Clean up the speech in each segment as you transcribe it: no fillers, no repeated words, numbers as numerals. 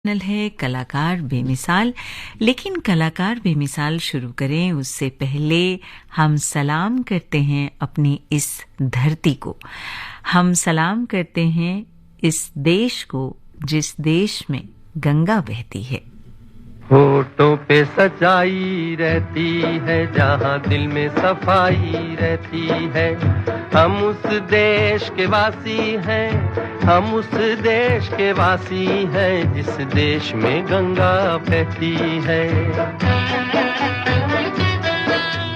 Channel है कलाकार बेमिसाल। लेकिन कलाकार बेमिसाल शुरू करें उससे पहले हम सलाम करते हैं अपनी इस धरती को। हम सलाम करते हैं इस देश को जिस देश में गंगा बहती है। होठों पे सच्चाई रहती है, जहाँ दिल में सफाई रहती है। हम उस देश के वासी हैं, हम उस देश के वासी हैं, जिस देश में गंगा बहती है।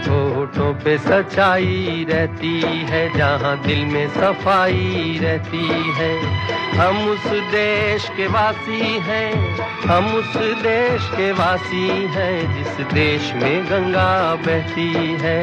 होठों पे सच्चाई रहती है, जहाँ दिल में सफाई रहती है। हम उस देश के वासी हैं, हम उस देश के वासी हैं, जिस देश में गंगा बहती है।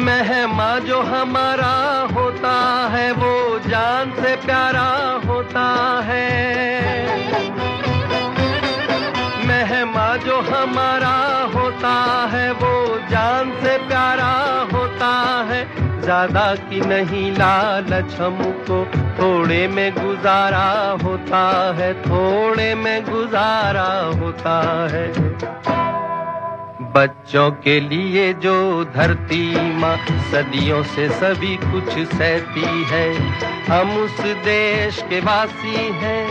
मेहमा जो हमारा होता है, वो जान से प्यारा होता है। मेहमा जो हमारा होता है, वो जान से प्यारा होता है। ज्यादा की नहीं लालच हमको, थोड़े में गुजारा होता है, थोड़े में गुजारा होता है। बच्चों के लिए जो धरती माँ सदियों से सभी कुछ सहती है। हम उस देश के वासी हैं,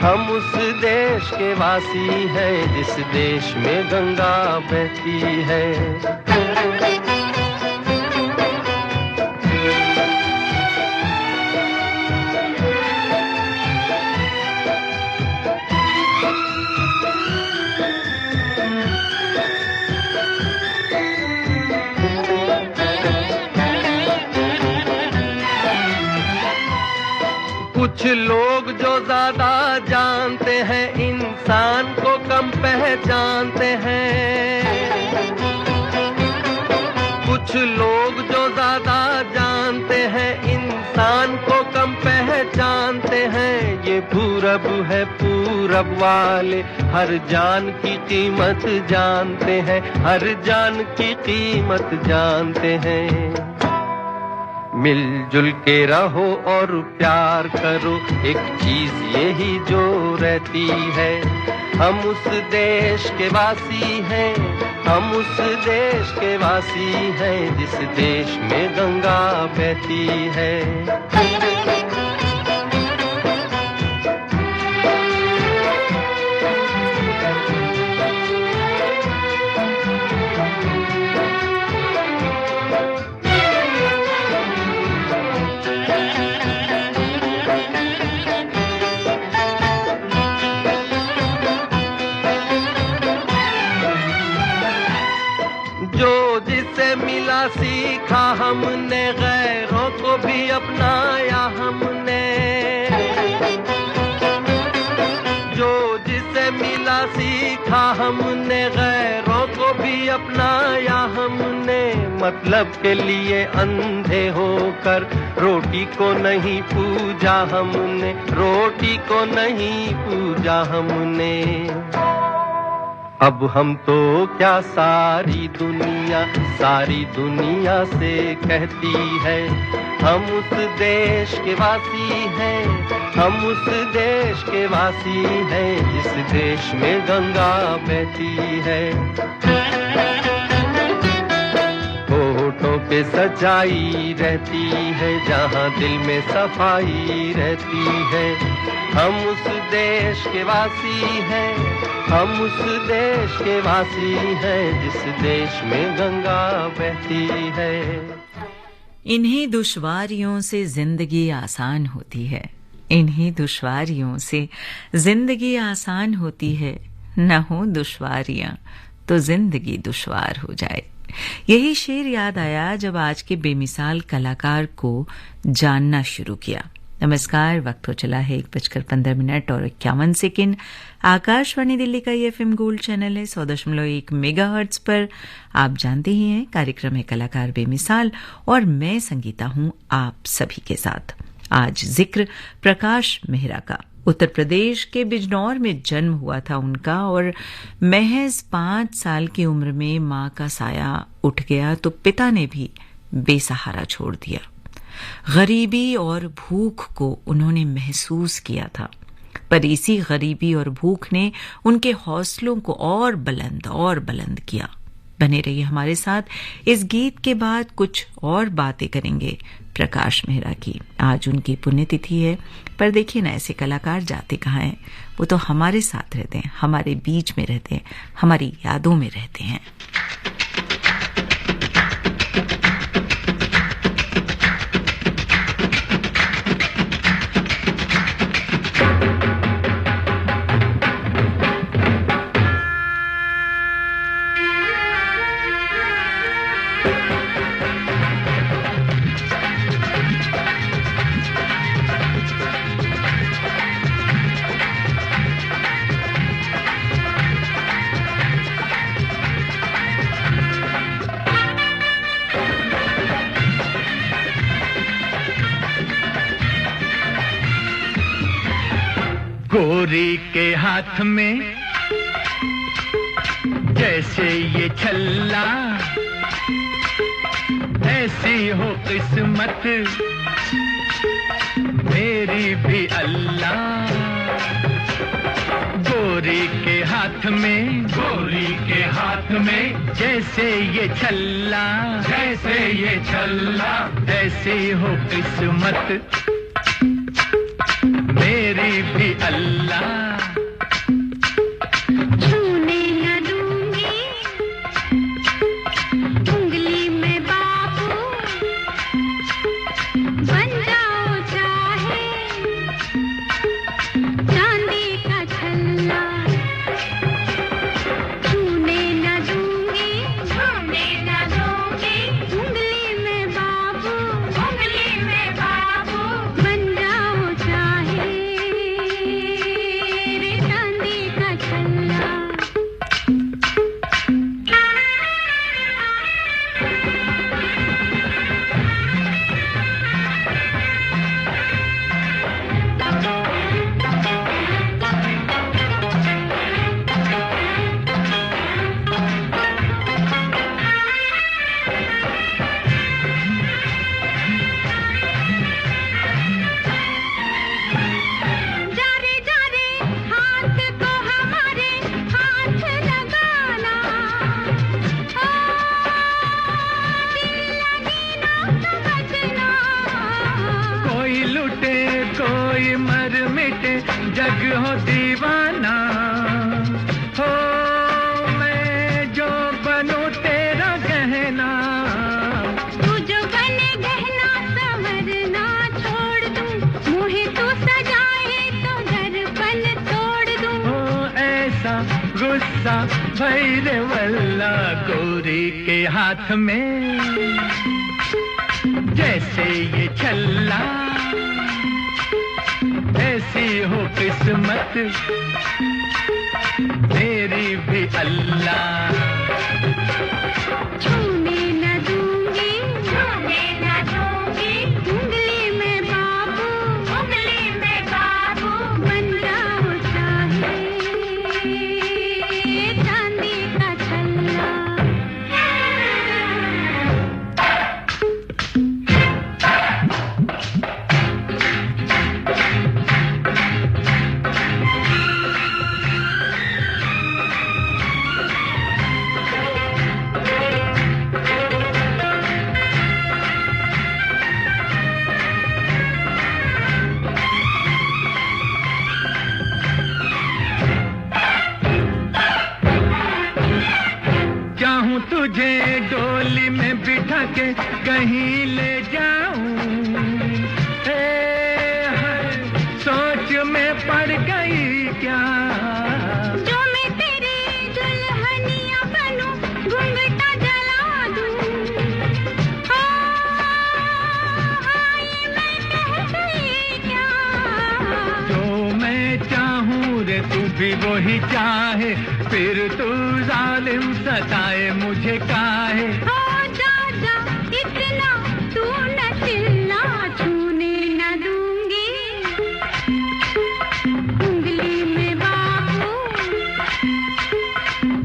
हम उस देश के वासी हैं, जिस देश में गंगा बहती है। कुछ लोग जो ज्यादा जानते हैं, इंसान को कम पहचानते हैं। कुछ लोग जो ज्यादा जानते हैं, इंसान को कम पहचानते हैं। ये पूरब है, पूरब वाले हर जान की कीमत जानते हैं, हर जान की कीमत जानते हैं। मिलजुल के रहो और प्यार करो, एक चीज यही जो रहती है। हम उस देश के वासी हैं, हम उस देश के वासी हैं, जिस देश में गंगा बहती है। जो जिसे मिला सीखा हमने, गैरों को भी अपनाया हमने। जो जिसे मिला सीखा हमने, गैरों को भी अपनाया हमने। मतलब के लिए अंधे होकर रोटी को नहीं पूजा हमने, रोटी को नहीं पूजा हमने। अब हम तो क्या सारी दुनिया से कहती है। हम उस देश के वासी हैं, हम उस देश के वासी हैं, जिस देश में गंगा बहती है। होठों पे सच्चाई रहती है, जहाँ दिल में सफाई रहती है। हम उस देश के वासी हैं, हम उस देश के वासी हैं, जिस देश में गंगा बहती है। इन्हीं दुश्वारियों से जिंदगी आसान होती है, इन्हीं दुश्वारियों से जिंदगी आसान होती है। न हो दुश्वारियां तो जिंदगी दुश्वार हो जाए। यही शेर याद आया जब आज के बेमिसाल कलाकार को जानना शुरू किया। नमस्कार। वक्त हो चला है 1:15 और 51 सेकंड। आकाशवाणी दिल्ली का ये एफएम गोल्ड चैनल है 100.1 मेगाहर्ट्ज पर। आप जानते ही हैं, कार्यक्रम है कलाकार बेमिसाल और मैं संगीता हूं आप सभी के साथ। आज जिक्र प्रकाश मेहरा का। उत्तर प्रदेश के बिजनौर में जन्म हुआ था उनका और महज 5 साल की उम्र में मां का साया उठ गया तो पिता ने भी बेसहारा छोड़ दिया। गरीबी और भूख को उन्होंने महसूस किया था, पर इसी गरीबी और भूख ने उनके हौसलों को और बुलंद किया। बने रहिए हमारे साथ। इस गीत के बाद कुछ और बातें करेंगे प्रकाश मेहरा की। आज उनकी पुण्यतिथि है, पर देखिए ना, ऐसे कलाकार जाते कहाँ हैं। वो तो हमारे साथ रहते हैं, हमारे बीच में रहते हैं, हमारी यादों में रहते हैं। गोरी के हाथ में जैसे ये छल्ला, ऐसी हो किस्मत मेरी भी अल्लाह। गोरी के हाथ में जैसे ये छल्ला, ऐसी हो किस्मत मेरी भी अल्लाह। छूने न दूंगी उंगली में बाबू, बन जाओ चाहे चांदी का छल्ला। छूने न दूंगी उंगली में बाबू, बन जाओ चाहे चांदी का छल्ला। जारे जारे हाथ को हमारे हाथ लगाना, ओ दिल लगी ना तो बचना। कोई लुटे कोई मर मिटे जग हो दीवाना, हो मैं जो बनूं तेरा गहना। तू जो बने गहना संवरना छोड़ दूं, मुहे तू सजाए तो दर्पण तोड़ दूं। हो ऐसा गुस्सा भैरे वल्ला। गोरी के हाथ में जैसे ये छल्ला, ऐसी हो किस्मत मेरी भी अल्लाह। छूने न दूंगी उंगली में बाबू, बन जाओ चाहे चांदी का छल्ला। चाहूं तुझे डोली में बिठा के कहीं ले जाऊं, सोच में पड़ गई क्या। जो मैं तेरी दुल्हनिया बनूं, घूंघटा जला दूं। हाय मैं कह गई भी वही चाहे, फिर तू जालिम सताए मुझे काहे। हो जा जा इतना तू न चिल्ला, छूने न दूंगी उंगली में बाबू,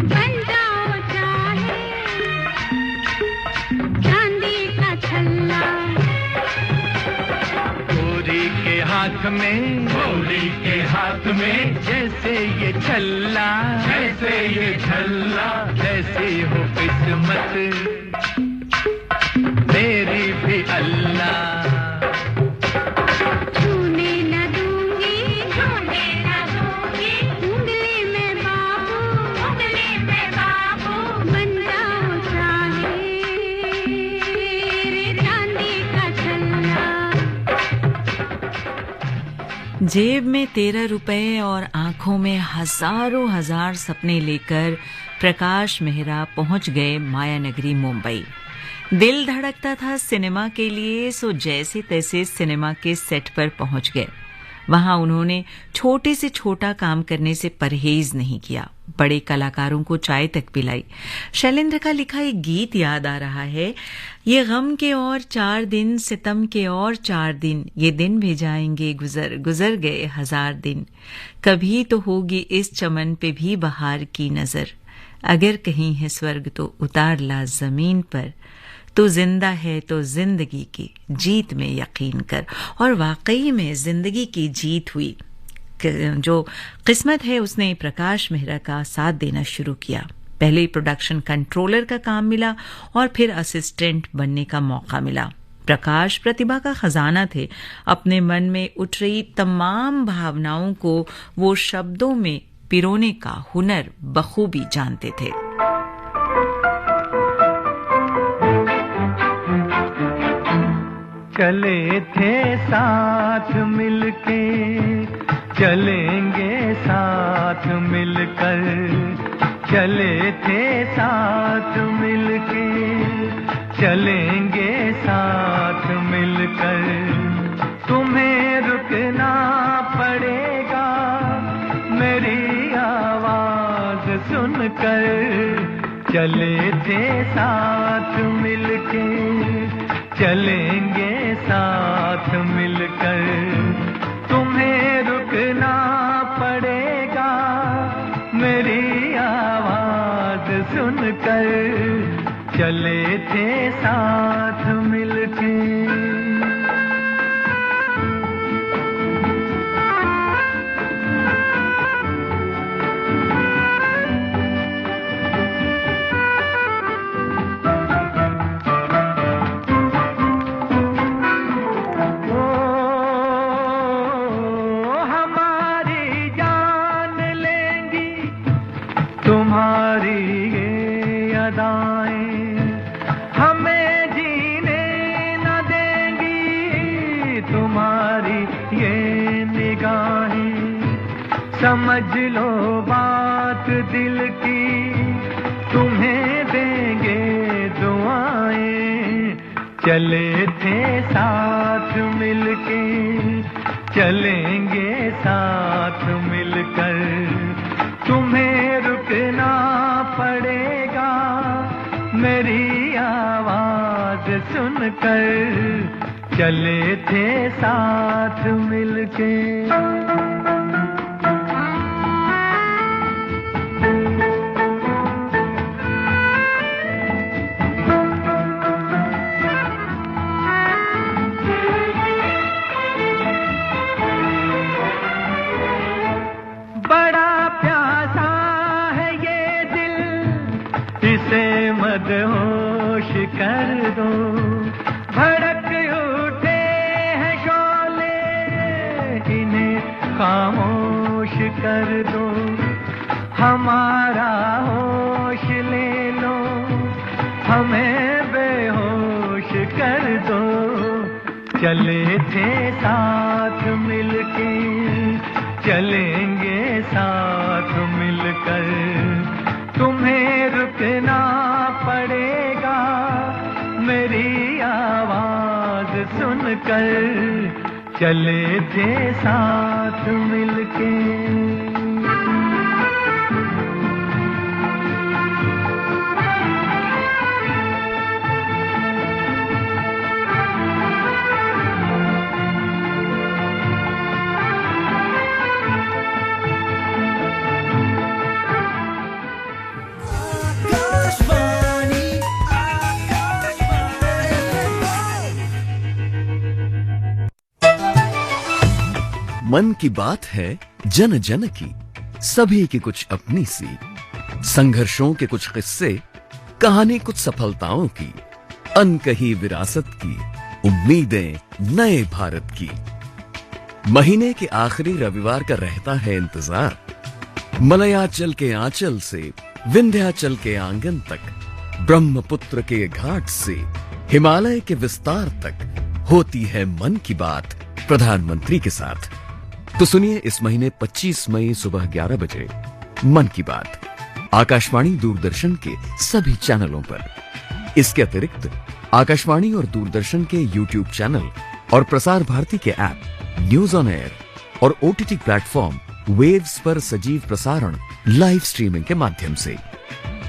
बन जाओ चाहे चांदी का छल्ला। गोरी के हाथ में, गोरी के हाथ में, जैसे ये छल्ला, जैसे ये छल्ला, जैसी हो किस्मत मेरी भी अल्लाह। छूने न दूंगी, छूने न दूंगी उंगली में बाबू, उंगली में बाबू, बन जाओ चाहे रे चांदी का छल्ला। जेब में 13 रुपए और आंखों में हजारों हजार सपने लेकर प्रकाश मेहरा पहुंच गए मायानगरी मुंबई। दिल धड़कता था सिनेमा के लिए, सो जैसे तैसे सिनेमा के सेट पर पहुंच गए। वहां उन्होंने छोटे से छोटा काम करने से परहेज नहीं किया, बड़े कलाकारों को चाय तक पिलाई। शैलेंद्र का लिखा एक गीत याद आ रहा है, ये गम के और 4 दिन, सितम के और 4 दिन, ये दिन भी जाएंगे गुजर, गुजर गए 1000 दिन। कभी तो होगी इस चमन पे भी बहार की नजर, अगर कहीं है स्वर्ग तो उतार ला जमीन पर, तो जिंदा है तो जिंदगी की जीत में यकीन कर। और वाकई में जिंदगी की जीत हुई। जो किस्मत है उसने प्रकाश मेहरा का साथ देना शुरू किया। पहले प्रोडक्शन कंट्रोलर का काम मिला और फिर असिस्टेंट बनने का मौका मिला। प्रकाश प्रतिभा का खजाना थे। अपने मन में उठ रही तमाम भावनाओं को वो शब्दों में पिरोने का हुनर बखूबी जानते थे। चले थे साथ मिलके, चलेंगे साथ मिलकर, चले थे साथ मिलके, चलेंगे साथ मिलकर, तुम्हें रुकना पड़ेगा मेरी आवाज सुनकर। चले थे साथ मिलके, चलेंगे साथ मिलकर, तुम्हें रुकना पड़ेगा मेरी आवाज सुनकर। चले थे साथ मिलके। तुम्हारी ये अदाएं हमें जीने न देंगी, तुम्हारी ये निगाहें समझ लो बात दिल की, तुम्हें देंगे दुआएं। चले थे साथ मिलके, चलेंगे साथ मिलकर, तुम्हें रुकना पड़ेगा मेरी आवाज सुनकर। चले थे साथ मिलके। इसे मदहोश कर दो, भड़क उठे हैं शोले, इन्हें खामोश कर दो। हमारा होश ले लो, हमें बेहोश कर दो। चले थे साथ मिलके, चलेंगे साथ मिलकर, तुम्हें रुकना पड़ेगा मेरी आवाज सुनकर। चले थे साथ मिलके। मन की बात है जन जन की, सभी की कुछ अपनी सी, संघर्षों के कुछ किस्से, कहानी कुछ सफलताओं की, अनकही विरासत की, उम्मीदें नए भारत की। महीने के आखिरी रविवार का रहता है इंतजार, मलयाचल के आंचल से विंध्याचल के आंगन तक, ब्रह्मपुत्र के घाट से हिमालय के विस्तार तक होती है मन की बात प्रधानमंत्री के साथ। तो सुनिए इस महीने 25 मई सुबह 11 बजे मन की बात आकाशवाणी दूरदर्शन के सभी चैनलों पर। इसके अतिरिक्त आकाशवाणी और दूरदर्शन के YouTube चैनल और प्रसार भारती के ऐप न्यूज ऑन एयर और OTT प्लेटफॉर्म वेव्स पर सजीव प्रसारण लाइव स्ट्रीमिंग के माध्यम से।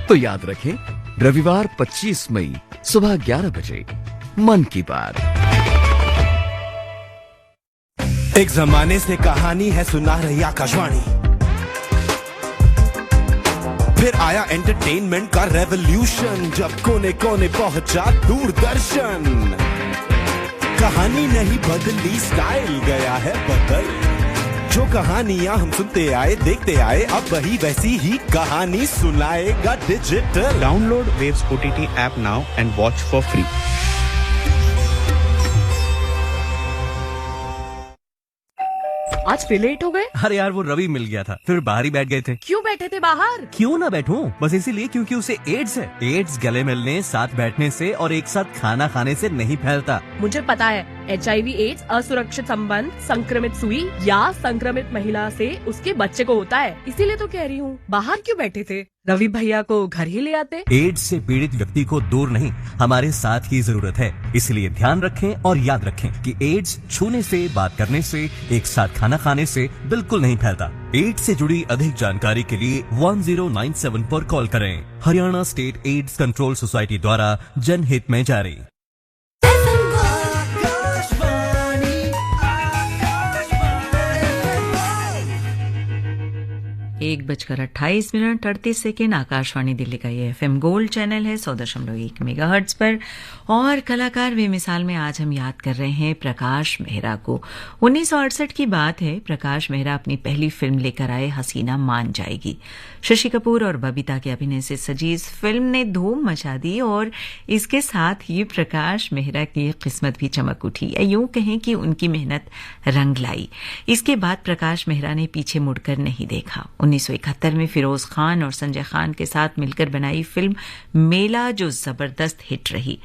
तो याद रखें, रविवार 25 मई सुबह 11 बजे मन की बात। एक जमाने से कहानी है सुना रही आकाशवाणी, फिर आया एंटरटेनमेंट का रेवोल्यूशन, जब कोने कोने पहुंचा दूरदर्शन। कहानी नहीं बदली, स्टाइल गया है बदल। जो कहानियां हम सुनते आए देखते आए, अब वही वैसी ही कहानी सुनाएगा digital. Download waves OTT app now and watch for free. आज फिर लेट हो गए? अरे यार वो रवि मिल गया था, फिर बाहर ही बैठ गए थे। क्यों बैठे थे बाहर? क्यों ना बैठूं, बस इसीलिए क्योंकि उसे एड्स है। एड्स गले मिलने, साथ बैठने से और एक साथ खाना खाने से नहीं फैलता। मुझे पता है, HIV एड्स असुरक्षित संबंध, संक्रमित सुई या संक्रमित महिला से उसके बच्चे को होता है। इसीलिए तो कह रही हूँ, बाहर क्यों बैठे थे? रवि भैया को घर ही ले आते। एड्स से पीड़ित व्यक्ति को दूर नहीं, हमारे साथ की जरूरत है। इसलिए ध्यान रखें और याद रखें कि एड्स छूने से, बात करने से, एक साथ खाना खाने से बिल्कुल नहीं फैलता। एड्स से जुड़ी अधिक जानकारी के लिए 1097 पर कॉल करें। Haryana state AIDS control society द्वारा जनहित में जारी। 1:28 आकाशवाणी दिल्ली का ये FM गोल्ड चैनल है 100.1 मेगाहर्ट्ज पर। और कलाकार बेमिसाल में आज हम याद कर रहे हैं प्रकाश मेहरा को। 1968 की बात है। प्रकाश मेहरा अपनी पहली फिल्म लेकर आए हसीना मान जाएगी। शशि कपूर और बबीता के अभिनय से सजी इस फिल्म ने धूम मचा दी और इसके साथ ही प्रकाश मेहरा की किस्मत भी चमक उठी, या यूं कहें कि उनकी मेहनत रंग लाई। इसके बाद प्रकाश मेहरा ने पीछे मुड़कर नहीं देखा। 1971 में फिरोज खान और संजय खान के साथ मिलकर बनाई फिल्म मेला, जो जबरदस्त हिट रही।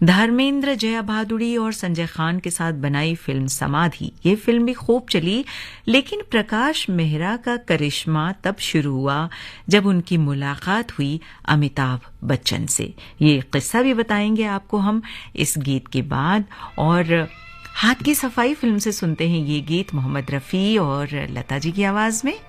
धर्मेंद्र, जया भादुड़ी और संजय खान के साथ बनाई फिल्म समाधि, ये फिल्म भी खूब चली। लेकिन प्रकाश मेहरा का करिश्मा तब शुरू हुआ जब उनकी मुलाकात हुई अमिताभ बच्चन से। ये किस्सा भी बताएंगे आपको हम इस गीत के बाद। और हाथ की सफाई फिल्म से सुनते हैं ये गीत मोहम्मद रफी और लता जी की आवाज में।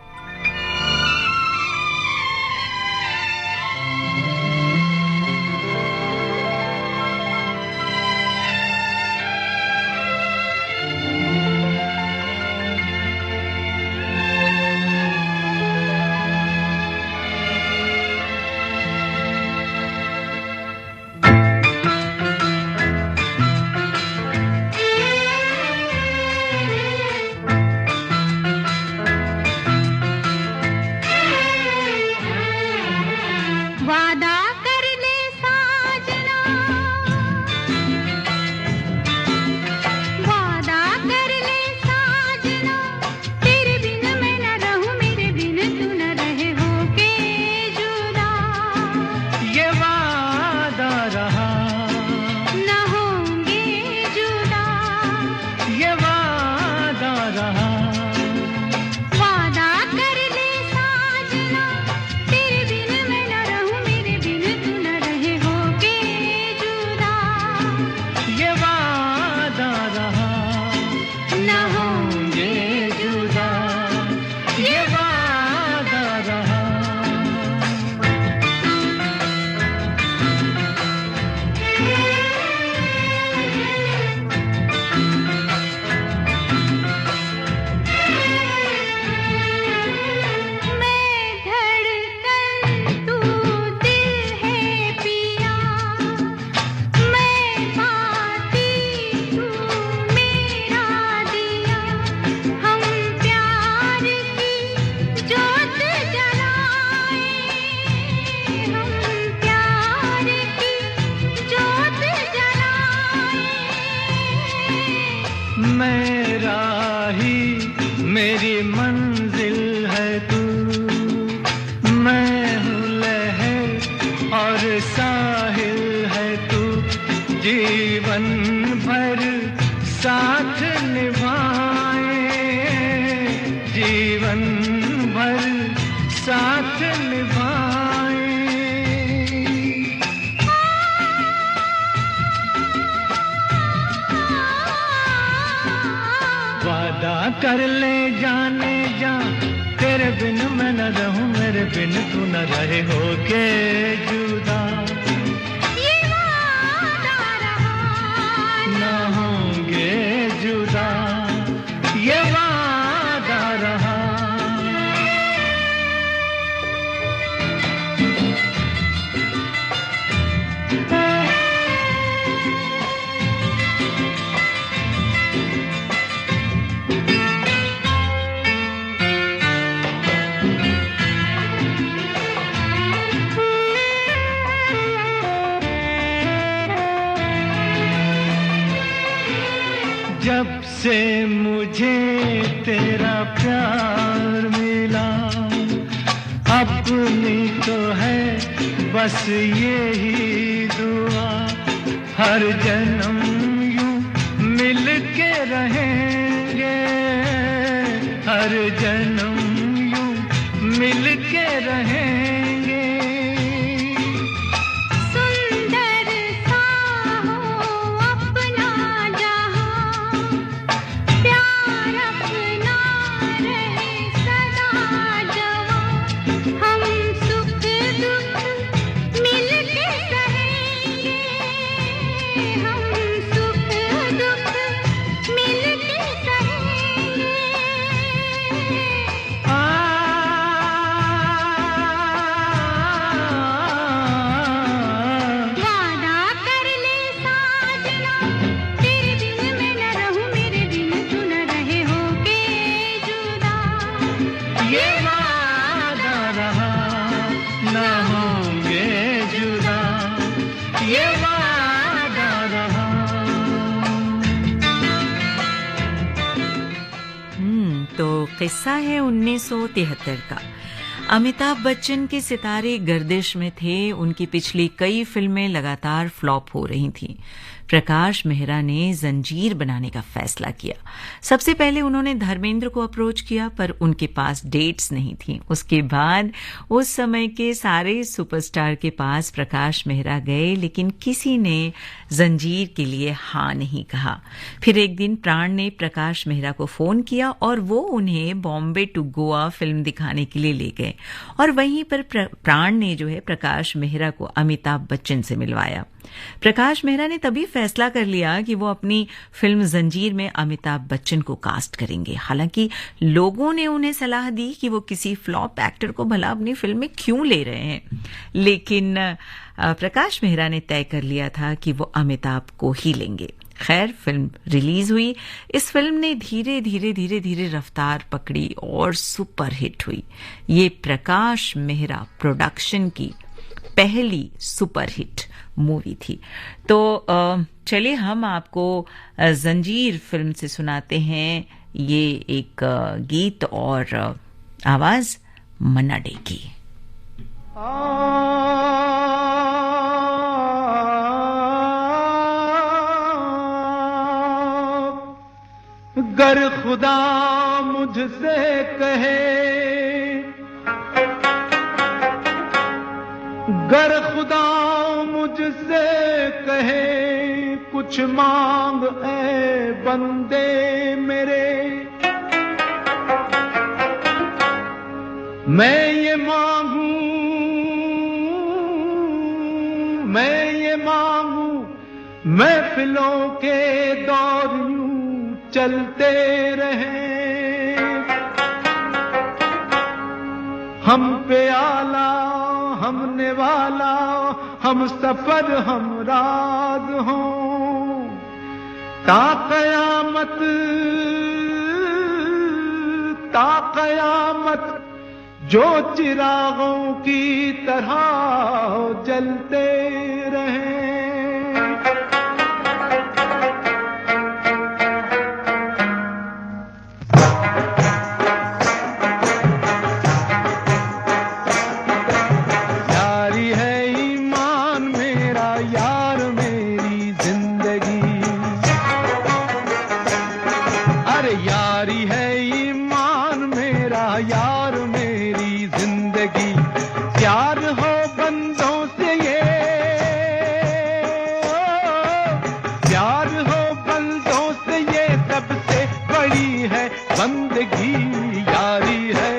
मेरी मंजिल है तू, मैं हूँ लहर और साहिल है तू, जीवन भर साथ निभाए, जीवन भर साथ निभाए। वादा कर ले जाने जा, तेरे बिन मैं न रहूं, मेरे बिन तू न रहे, होके जुदा ये वादा रहा न होंगे जुदा, ये वादा रहा। जब से मुझे तेरा प्यार मिला, अपनी तो है बस यही दुआ, हर जन्म यूं मिल के रहेंगे, हर जन्म यूं मिल के रहेंगे। सुंदर सा हो अपना जहां, प्यार अपना रहे सदा जवां, हम सुख दुख मिल के सहेंगे, हम सुख दुख मिल के सहेंगे। वादा कर ले साजना, तेरे बिन मैं न रहूं, मेरे बिन तू न रहे, होके जुदा ये वादा रहा न होंगे जुदा, ये वादा रहा। तो किस्सा है 1973 का। अमिताभ बच्चन के सितारे गर्दिश में थे, उनकी पिछली कई फिल्में लगातार फ्लॉप हो रही थीं। प्रकाश मेहरा ने जंजीर बनाने का फैसला किया। सबसे पहले उन्होंने धर्मेंद्र को अप्रोच किया, पर उनके पास डेट्स नहीं थी। उसके बाद उस समय के सारे सुपरस्टार के पास प्रकाश मेहरा गए, लेकिन किसी ने जंजीर के लिए हाँ नहीं कहा। फिर एक दिन प्राण ने प्रकाश मेहरा को फोन किया और वो उन्हें बॉम्बे टू गोवा फिल्म दिखाने के लिए ले गए, और वहीं पर प्राण ने जो है प्रकाश मेहरा को अमिताभ बच्चन से मिलवाया। प्रकाश मेहरा ने तभी फैसला कर लिया कि वो अपनी फिल्म जंजीर में अमिताभ बच्चन को कास्ट करेंगे। हालांकि लोगों ने उन्हें सलाह दी कि वो किसी फ्लॉप एक्टर को भला अपनी फिल्म में क्यों ले रहे हैं, लेकिन प्रकाश मेहरा ने तय कर लिया था कि वो अमिताभ को ही लेंगे। खैर, फिल्म रिलीज हुई। इस फिल्म ने धीरे धीरे धीरे धीरे रफ्तार पकड़ी और सुपरहिट हुई। ये प्रकाश मेहरा प्रोडक्शन की पहली सुपरहिट मूवी थी। तो चलिए हम आपको जंजीर फिल्म से सुनाते हैं ये एक गीत और आवाज मन्ना डे की। गर खुदा मुझसे कहे, गर खुदा मुझसे कहे, कुछ मांग ऐ बंदे मेरे, मैं ये मांगू, मैं ये मांगू, महफिलों के दौर यूं चलते रहे, हम पे आला, हम नेवाला, हम सफर, हम राज हों, ता कयामत, ता कयामत, जो चिरागों की तरह जलते रहे। प्यार हो बंदों से ये सबसे बड़ी है बंदगी, यारी है,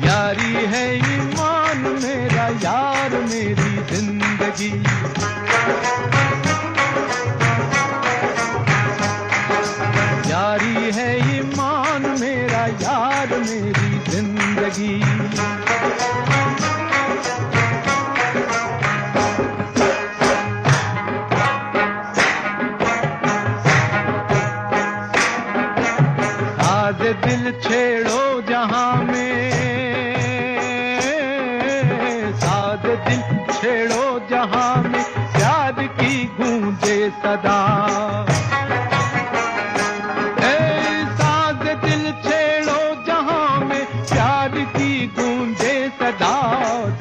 यारी है ईमान मेरा यार मेरी जिंदगी। यारी है ईमान मेरा यार मेरी जिंदगी। साज दिल छेड़ो जहां में, साज दिल छेड़ो जहां में प्यार की गूंजे सदा। साज दिल छेड़ो जहां में प्यार की गूंजे सदा।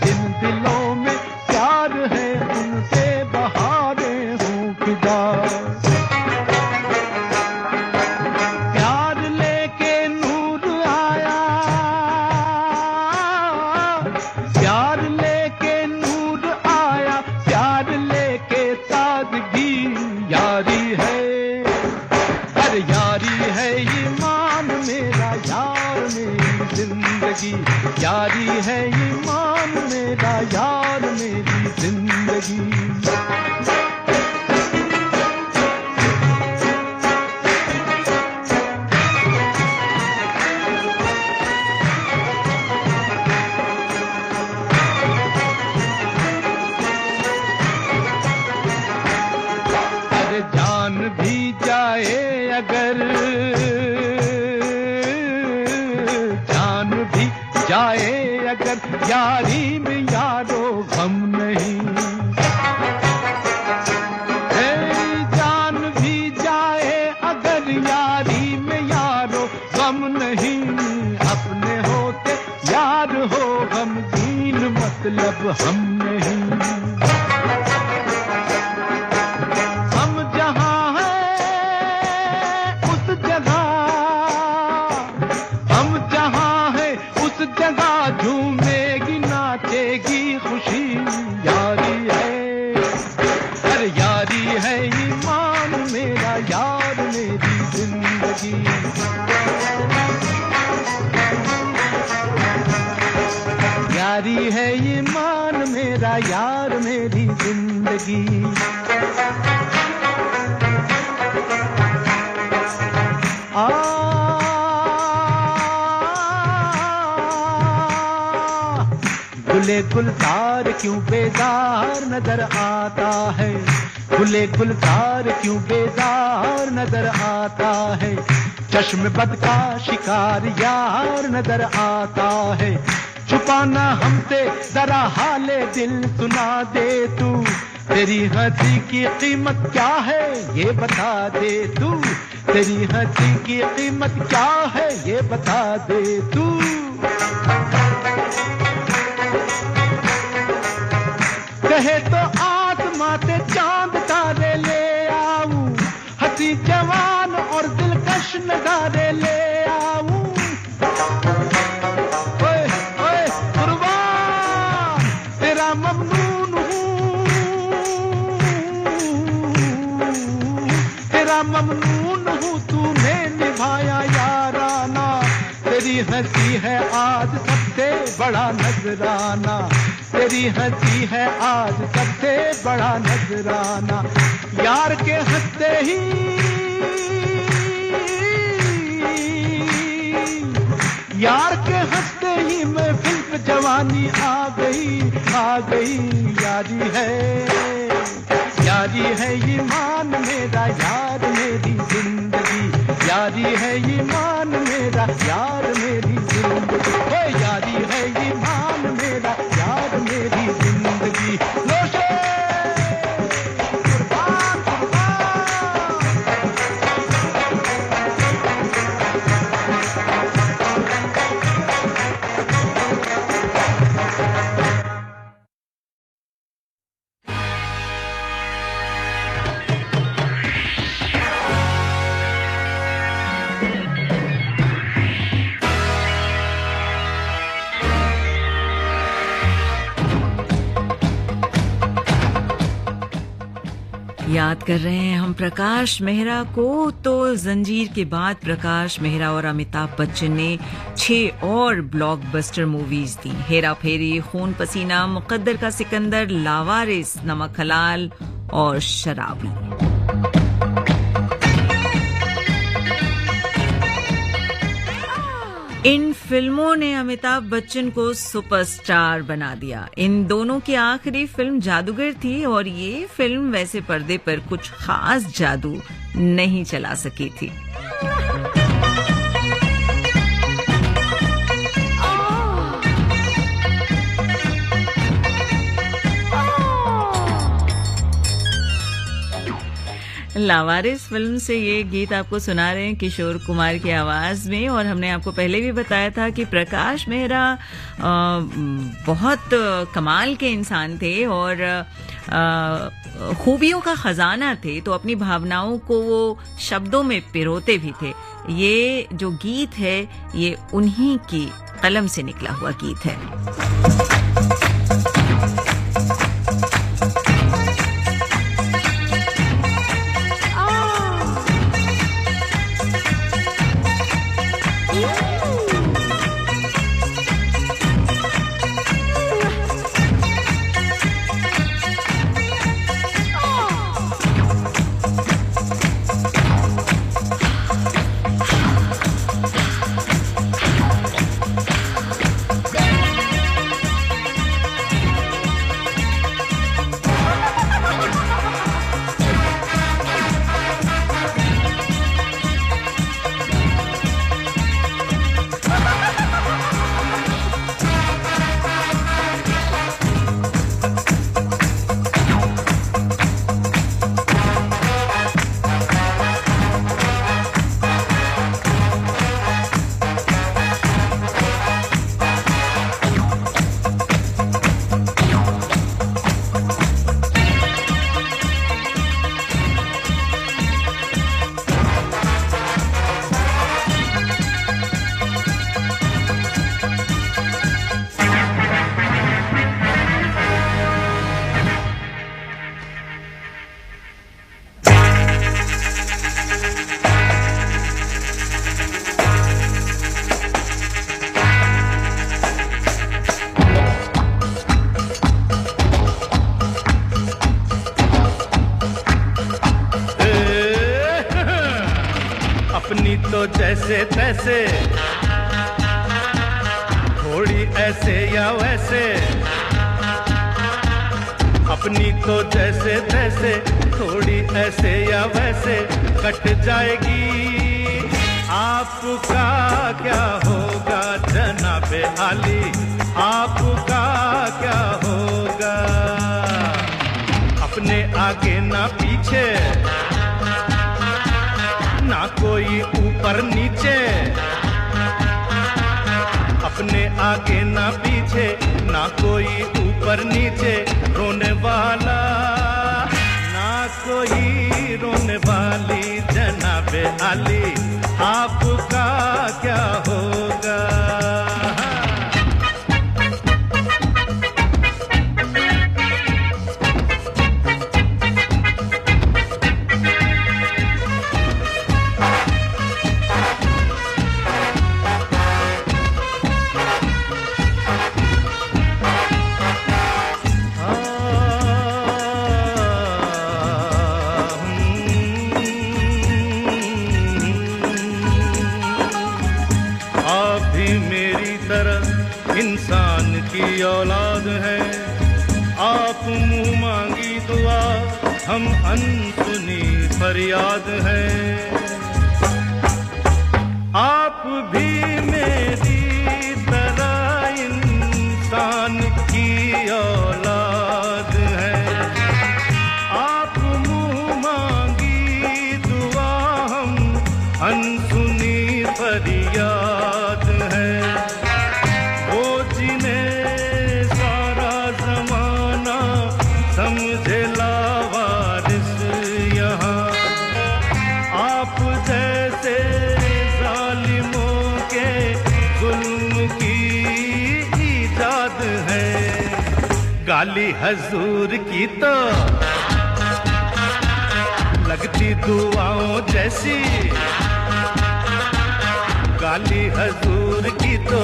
जिन दिलों में प्यार है उनसे बहारें हों फिदा। प्यार लेके नूर आया, प्यार लेके नूर आया, प्यार लेके सादगी, यारी है, अरे यारी है ईमान मेरा यार मेरी जिंदगी। यारी है ईमान मेरा यार मेरी जिंदगी। अरे जान भी जाए अगर, जान भी जाए अगर, यारी में यारो गम नहीं। जान भी जाए अगर यारी में यारो गम नहीं। अपने होते यार हो गमगीन मतलब हम नहीं। हम जहां हैं उस जगह, हम जहां हैं उस जगह झूमेगी नाचेगी खुशी, यारी है, अरे यारी है ईमान मेरा यार मेरी जिंदगी। यारी है ईमान मेरा यार मेरी जिंदगी। गुले गुलजार क्यों बेजार नजर आता है, गुले गुलजार क्यों बेजार नजर आता है। चश्म बद का शिकार यार नजर आता है। छुपाना हमसे जरा हाले दिल सुना दे तू, तेरी हंसी की कीमत क्या है ये बता दे तू। तेरी हंसी की कीमत क्या है ये बता दे तू। कहे तो आसमां से चांद तारे ले आऊं, हंसी जवान और दिलकश नजारे ले आऊं। ओए ओए कुर्बान तेरा ममनून हूँ, तेरा ममनून हूँ, तूने निभाया याराना। तेरी हंसी है आज सबसे बड़ा नजराना, तेरी हंसी है आज सबसे बड़ा नजराना। यार के हंसते ही, यार के हंसते ही मैं फिल्म जवानी आ गई। यारी है, यारी है ईमान मेरा यार मेरी जिंदगी। यारी है ईमान मेरा यार मेरी जिंदगी। ओ यारी है ईमान मेरा यार मेरी जिंदगी। लोशे कुर्बान कुर्बान। याद कर रहे हैं हम प्रकाश मेहरा को। तो जंजीर के बाद प्रकाश मेहरा और अमिताभ बच्चन ने 6 और ब्लॉकबस्टर मूवीज दी। हेरा फेरी, खून पसीना, मुकद्दर का सिकंदर, लावारिस, नमक हलाल और शराबी। इन फिल्मों ने अमिताभ बच्चन को सुपरस्टार बना दिया। इन दोनों की आखिरी फिल्म जादूगर थी और ये फिल्म वैसे पर्दे पर कुछ खास जादू नहीं चला सकी थी। लावारिस फिल्म से ये गीत आपको सुना रहे हैं किशोर कुमार की आवाज में। और हमने आपको पहले भी बताया था कि प्रकाश मेहरा बहुत कमाल के इंसान थे और खूबियों का खजाना थे, तो अपनी भावनाओं को वो शब्दों में पिरोते भी थे। ये जो गीत है ये उन्हीं की कलम से निकला हुआ गीत है। तो जैसे तैसे, थोड़ी ऐसे या वैसे, अपनी तो जैसे तैसे, थोड़ी ऐसे या वैसे कट जाएगी। आपका क्या होगा जनाबे आली, आपका क्या होगा? अपने आगे ना पीछे, ना कोई ऊपर नीचे, अपने आगे ना पीछे, ना कोई ऊपर नीचे, रोने वाला ना कोई रोने वाली जनाबे आली, आपका क्या होगा? इंसान की औलाद है, आप मुंह मांगी दुआ, हम अनसुनी फरियाद है। आप भी मेरी तरह इंसान की औलाद है, आप मुंह मांगी दुआ, हम अनसुनी फरियाद है। समझे लावारिस यहाँ, आप जैसे जालिमों के जुल्म की इजाद है। गाली हजूर की तो लगती दुआओं जैसी, गाली हजूर की तो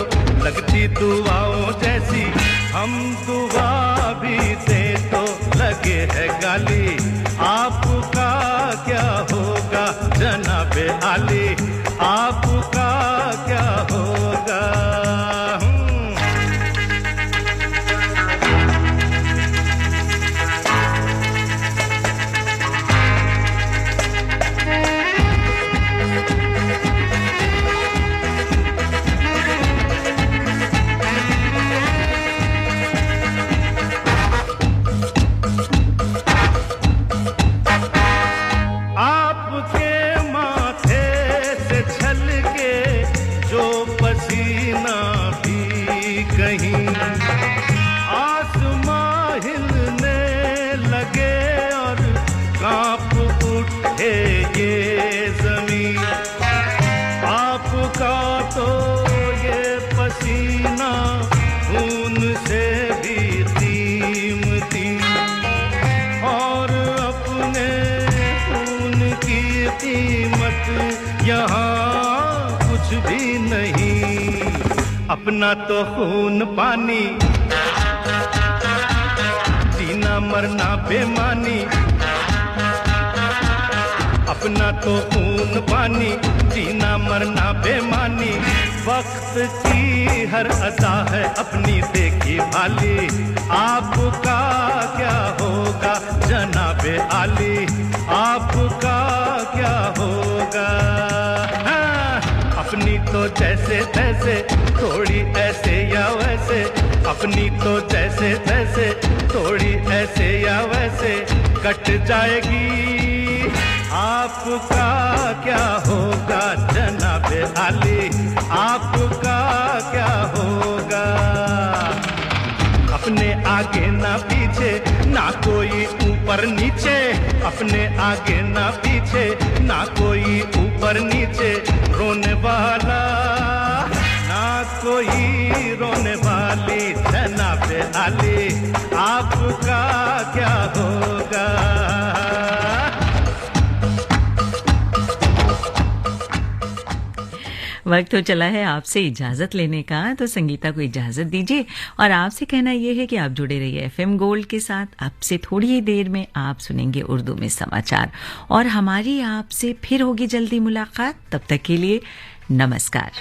लगती दुआओं जैसी, हम दुआ भी दे तो लगे है गाली, आपका क्या होगा जनाबे आली, आपका क्या होगा। अपना तो खून पानी, जीना मरना बेमानी, अपना तो खून पानी, जीना मरना बेमानी, वक्त की हर अदा है अपनी देखी भाली, आपका क्या होगा जनाबे आली, आपका क्या होगा। अपनी तो जैसे तैसे, थोड़ी ऐसे या वैसे, अपनी तो जैसे तैसे, थोड़ी ऐसे या वैसे कट जाएगी, आपका क्या होगा जनाबे आली, आपका क्या होगा। अपने आगे ना पीछे, ना कोई ऊपर नीचे, अपने आगे ना पीछे, ना कोई ऊपर नीचे, रोने वाला ना कोई रोने वाली, जनाबे आली, आपका क्या होगा। वक्त तो चला है आपसे इजाजत लेने का, तो संगीता को इजाजत दीजिए और आपसे कहना यह है कि आप जुड़े रहिए एफएम गोल्ड के साथ। आपसे थोड़ी ही देर में आप सुनेंगे उर्दू में समाचार और हमारी आपसे फिर होगी जल्दी मुलाकात। तब तक के लिए नमस्कार।